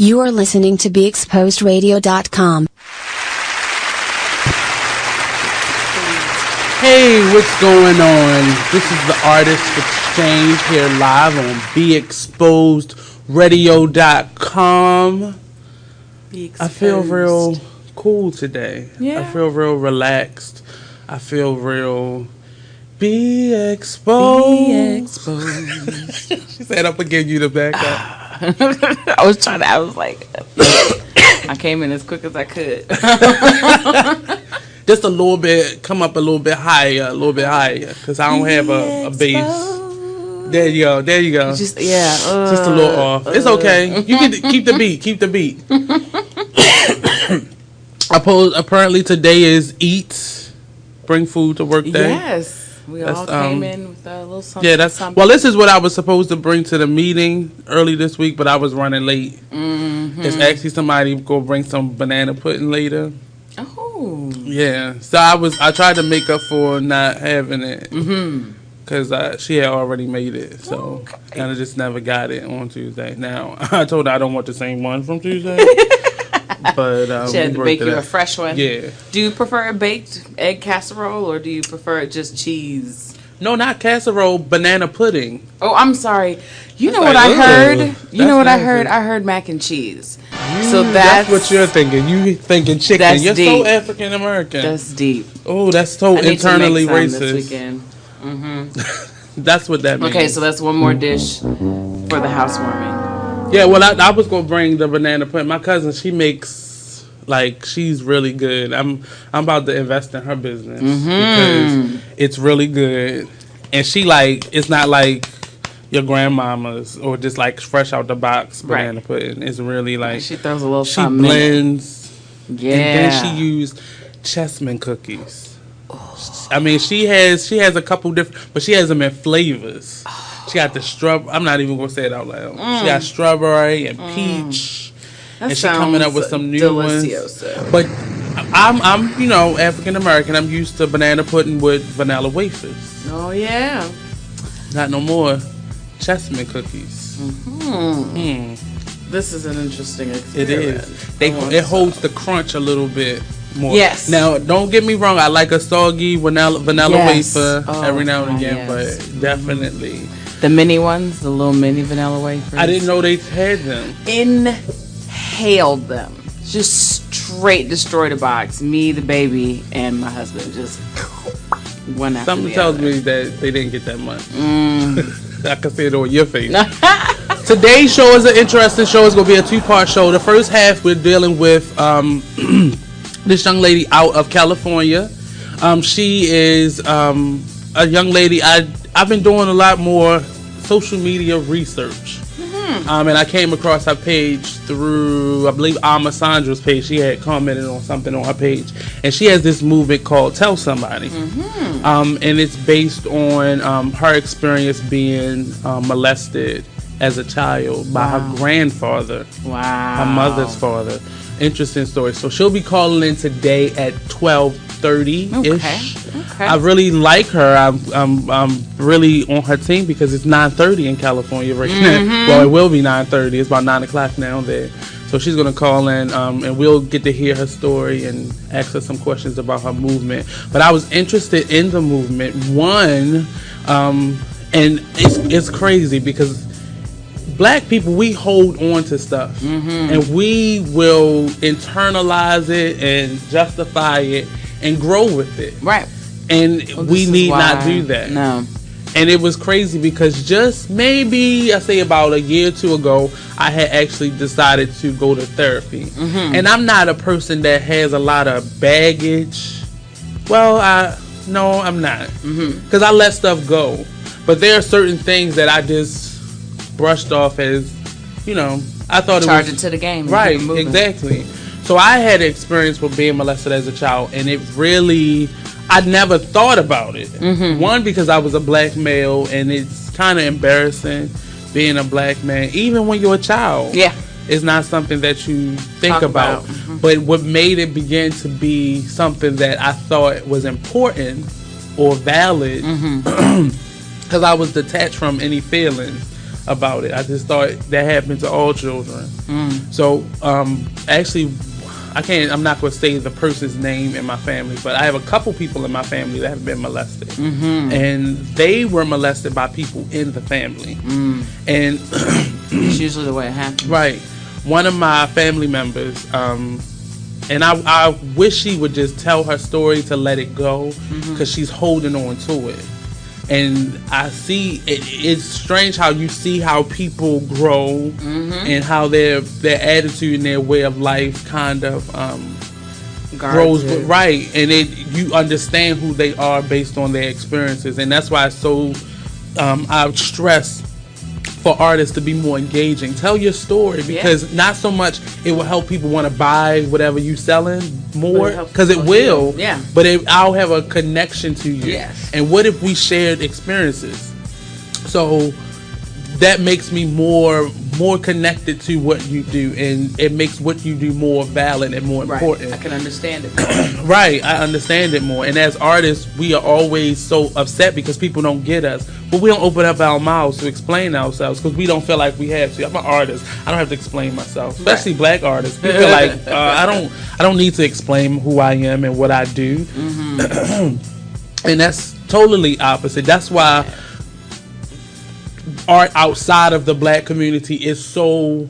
You are listening to BeExposedRadio.com. Hey, what's going on? This is the Artist Exchange here live on BeExposedRadio.com. I feel real cool today. Yeah. I feel real relaxed. I feel real be exposed. She said, I'm going to give you the backup. I was like, I came in as quick as I could. Just a little bit, come up a little bit higher, because I don't have a bass. There you go. Just a little off. It's okay. You can keep the beat. Apparently today is Eat, Bring Food to Work Day. Yes. We all came in with a little something. Yeah, something. Well, this is what I was supposed to bring to the meeting early this week, but I was running late. Mm-hmm. It's actually somebody go bring some banana pudding later. Oh. Yeah. So I tried to make up for not having it. Mm-hmm. Because she had already made it, so kind of just never got it on Tuesday. Now, I told her I don't want the same one from Tuesday. But she had to bake you a fresh one. Yeah. Do you prefer a baked egg casserole, or do you prefer just cheese? No, not casserole, banana pudding. Oh, I'm sorry. You know what I heard? You know what I heard? I heard mac and cheese. So that's what you're thinking. You thinking chicken. That's You're deep. so African American. That's deep. Oh, that's so internally racist. This weekend. Mm-hmm. That's what that means. Okay, so that's one more dish for the housewarming. Yeah, well, I was gonna bring the banana pudding. My cousin, she makes she's really good. I'm about to invest in her business because it's really good, and she it's not like your grandmama's or just fresh out the box banana pudding. It's really she throws a little she something blends, in it. Yeah, and then she used chessman cookies. I mean, she has a couple different, but she has them in flavors. She got the strawberry. I'm not even gonna say it out loud. She got strawberry and peach, and she coming up with some new ones. But I'm African American. I'm used to banana pudding with vanilla wafers. Oh yeah. Not no more chessman cookies. This is an interesting experience. It is. It holds the crunch a little bit more. Yes. Now, don't get me wrong. I like a soggy vanilla wafer every now and again, but definitely the mini ones, the little mini vanilla wafers. I didn't know they had them. Inhaled them. Just straight destroyed a box. Me, the baby, and my husband just one after Something the tells other. me that they didn't get that much. I can see it on your face. Today's show is an interesting show. It's going to be a two-part show. The first half, we're dealing with this young lady out of California. She is a young lady. I've been doing a lot more social media research. And I came across her page through, I believe, Alma Sandra's page. She had commented on something on her page. And she has this movement called Tell Somebody. And it's based on her experience being molested as a child by her grandfather. Wow. Her mother's father. Interesting story. So she'll be calling in today at 12:30-ish. Okay. I really like her. I'm really on her team because it's 9:30 in California right now. Well, it will be 9:30. It's about 9 o'clock now there. So she's going to call in and we'll get to hear her story and ask her some questions about her movement. But I was interested in the movement. One, and it's crazy because Black people, we hold on to stuff and we will internalize it and justify it and grow with it. Right. And we need not do that. No. And it was crazy because just maybe, I say about a year or two ago, I had actually decided to go to therapy. And I'm not a person that has a lot of baggage. Well, I'm not. Because I let stuff go. But there are certain things that I just brushed off as, I thought Charge it to the game. Right, exactly. So I had experience with being molested as a child, and it really, I never thought about it. One, because I was a black male, and it's kind of embarrassing being a black man, even when you're a child. Yeah. It's not something that you think about. But what made it begin to be something that I thought was important or valid, because I was detached from any feelings. about it. I just thought that happened to all children. So actually, I'm not going to say the person's name in my family, but I have a couple people in my family that have been molested. And they were molested by people in the family. And it's usually the way it happens. Right. One of my family members, and I wish she would just tell her story to let it go, because she's holding on to it. And I see it's strange how you see how people grow and how their attitude and their way of life kind of grows, right? And you understand who they are based on their experiences, and that's why it's so I stress for artists to be more engaging. Tell your story, because not so much it will help people want to buy whatever you selling more, because it will. Yeah. But I'll have a connection to you. Yes. And what if we shared experiences? So that makes me more connected to what you do, and it makes what you do more valid and more important. I can understand it. Right, I understand it more. And as artists, we are always so upset because people don't get us, but we don't open up our mouths to explain ourselves because we don't feel like we have to. I'm an artist; I don't have to explain myself, especially black artists. We feel like I don't need to explain who I am and what I do, and that's totally opposite. That's why art outside of the black community is so,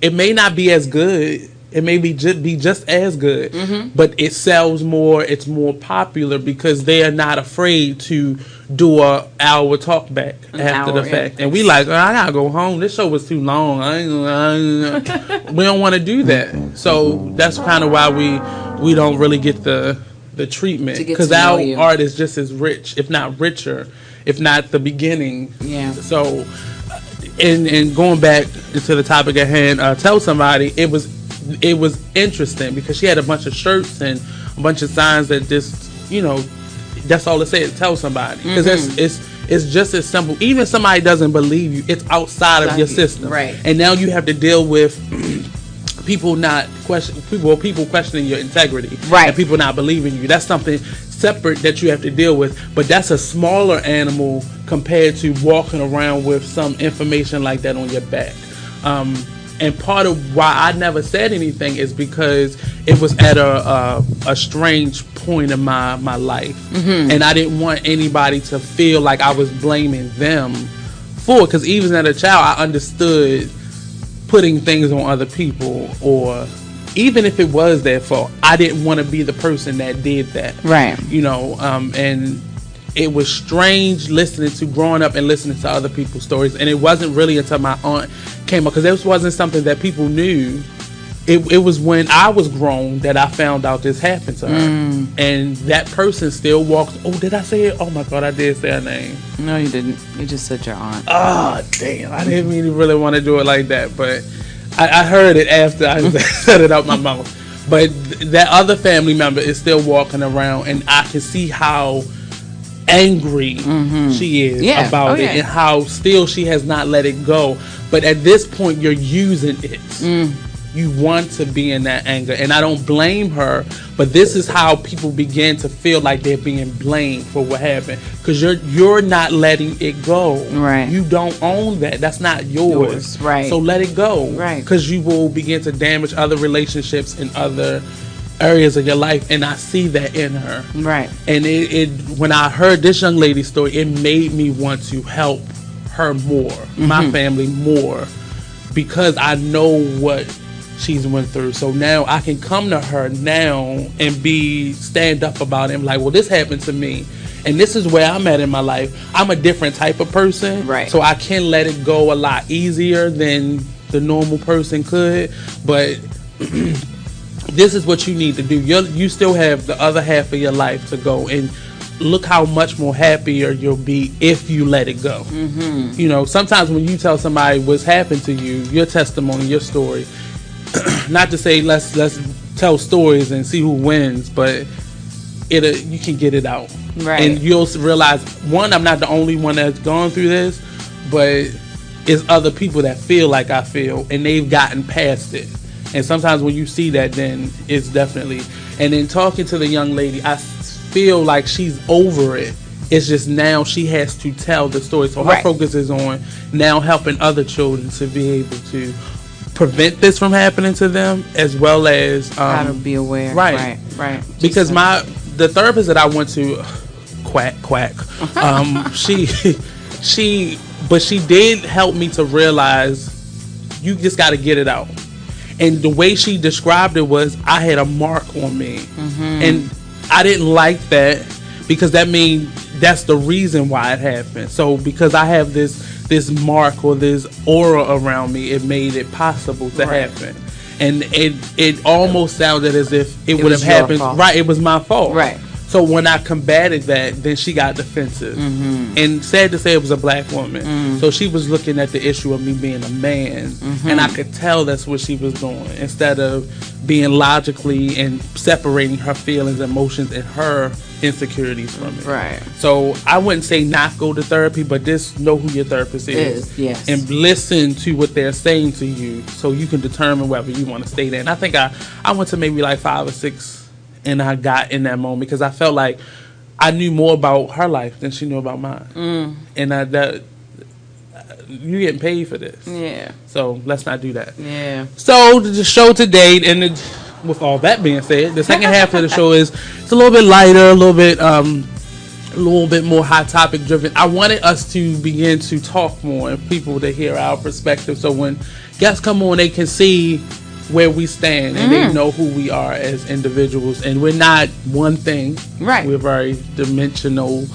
it may not be as good, it may be just as good, but it sells more, it's more popular because they are not afraid to do a hour talk back after the fact. And we like, I gotta go home, this show was too long, we don't want to do that. So that's kind of why we don't really get the treatment, because our art is just as rich, if not richer, if not the beginning. Yeah. So, and going back to the topic at hand, tell somebody, it was interesting because she had a bunch of shirts and a bunch of signs that just, that's all it said. Tell somebody, because it's just as simple. Even if somebody doesn't believe you, it's outside of your system, right? And now you have to deal with people questioning your integrity, right? And people not believing you. That's something separate that you have to deal with, but that's a smaller animal compared to walking around with some information like that on your back. And part of why I never said anything is because it was at a strange point in my life, and I didn't want anybody to feel like I was blaming them for it, because even as a child I understood putting things on other people, or even if it was their fault, I didn't want to be the person that did that. Right. And it was strange growing up and listening to other people's stories. And it wasn't really until my aunt came up, because this wasn't something that people knew. It was when I was grown that I found out this happened to her. And that person still walks. Oh, did I say it? Oh my God, I did say her name. No, you didn't. You just said your aunt. Oh, damn. I didn't really want to do it like that, but I heard it after I said it out my mouth. But that other family member is still walking around, and I can see how angry she is about it, and how still she has not let it go. But at this point, you're using it. You want to be in that anger, and I don't blame her, but this is how people begin to feel like they're being blamed for what happened, because you're not letting it go. Right. You don't own that. That's not yours. Right. So let it go. Right. Because you will begin to damage other relationships in other areas of your life, and I see that in her. Right. And it when I heard this young lady's story, it made me want to help her more, my family more, because I know what she's went through. So now I can come to her now and stand up about it and like, well, this happened to me, and this is where I'm at in my life. I'm a different type of person, right? So I can let it go a lot easier than the normal person could. But this is what you need to do. You still have the other half of your life to go, and look how much more happier you'll be if you let it go. Sometimes when you tell somebody what's happened to you, your testimony, your story, not to say let's tell stories and see who wins, but you can get it out, right? And you'll realize, one, I'm not the only one that's gone through this, but it's other people that feel like I feel, and they've gotten past it. And sometimes when you see that, then it's definitely. And then talking to the young lady, I feel like she's over it, It's just now she has to tell the story. So her focus is on now helping other children to be able to prevent this from happening to them, as well as how to be aware. Right. Because the therapist that I went to, quack. She did help me to realize you just got to get it out. And the way she described it was I had a mark on me, and I didn't like that because that means that's the reason why it happened. So because I have this mark or this aura around me, it made it possible to happen. And it almost sounded as if it would have happened. Fault. Right, it was my fault. Right. So when I combated that, then she got defensive. And sad to say, it was a black woman. So she was looking at the issue of me being a man. And I could tell that's what she was doing. Instead of being logically and separating her feelings, emotions, and her insecurities from it. Right. So I wouldn't say not go to therapy, but just know who your therapist is. Yes. And listen to what they're saying to you so you can determine whether you want to stay there. And I think I went to maybe like 5 or 6, and I got in that moment because I felt like I knew more about her life than she knew about mine. And you're getting paid for this. Yeah. So let's not do that. Yeah. So the show today, and with all that being said, the second half of the show it's a little bit lighter, a little bit more hot topic driven. I wanted us to begin to talk more and people to hear our perspective. So when guests come on, they can see where we stand and they know who we are as individuals, and we're not one thing. Right. We're very dimensional.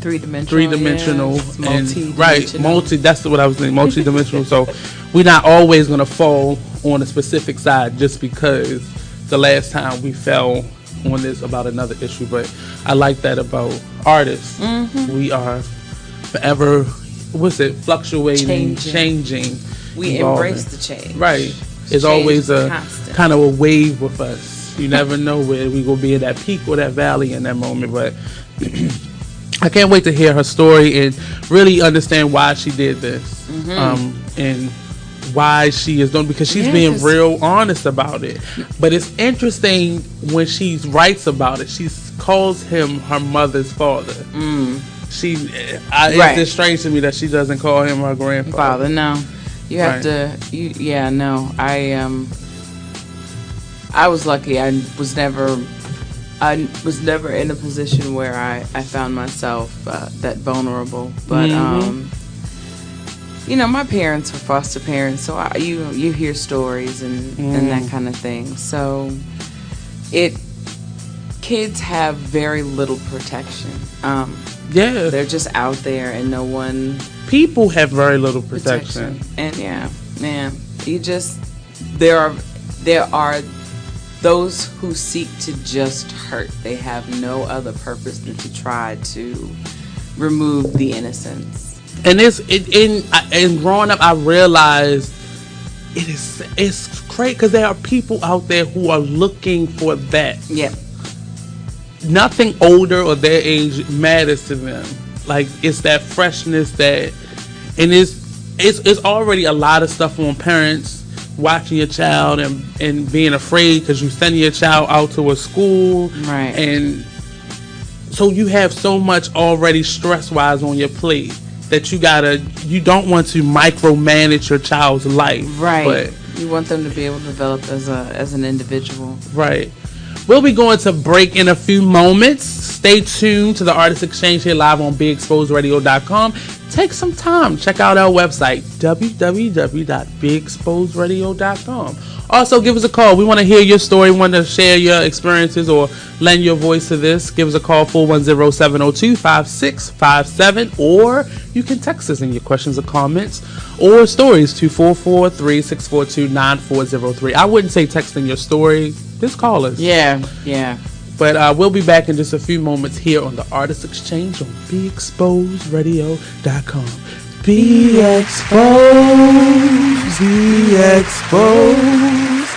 Three-dimensional. Yes. Multi-dimensional. That's what I was saying. Multi-dimensional. So we're not always going to fall on a specific side just because the last time we fell on this about another issue. But I like that about artists. We are forever, fluctuating, changing. We evolving. Embrace the change. Right. It's always a constant. Kind of a wave with us. You never know where we will be at that peak or that valley in that moment. But I can't wait to hear her story and really understand why she did this, and why she is doing, because she's being real honest about it. But it's interesting when she writes about it, she calls him her mother's father. It's just strange to me that she doesn't call him her grandfather. No. You have to. I was lucky. I was never in a position where I found myself that vulnerable. But my parents were foster parents, so you hear stories and that kind of thing. So kids have very little protection. They're just out there, and no one. People have very little protection. And there are those who seek to just hurt. They have no other purpose than to try to remove the innocence. And in growing up, I realized it's crazy because there are people out there who are looking for that. Yeah. Nothing older or their age matters to them. Like, it's that freshness and it's already a lot of stuff on parents watching your child and being afraid because you send your child out to a school. Right. And so you have so much already stress-wise on your plate that you don't want to micromanage your child's life. Right. But you want them to be able to develop as an individual. Right. We'll be going to break in a few moments. Stay tuned to the Artist Exchange here live on BeExposedRadio.com. Take some time. Check out our website, www.BeExposedRadio.com. Also, give us a call. We want to hear your story. Want to share your experiences or lend your voice to this. Give us a call, 410-702-5657. Or you can text us in your questions or comments or stories, 244-3642-9403. I wouldn't say texting your story. Just call us. Yeah. But we'll be back in just a few moments here on the Artist Exchange on BeExposedRadio.com. Be exposed. Be exposed.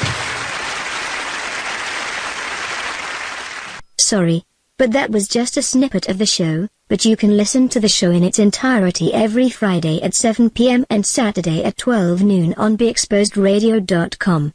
Sorry, but that was just a snippet of the show, but you can listen to the show in its entirety every Friday at 7 p.m. and Saturday at 12 noon on BeExposedRadio.com.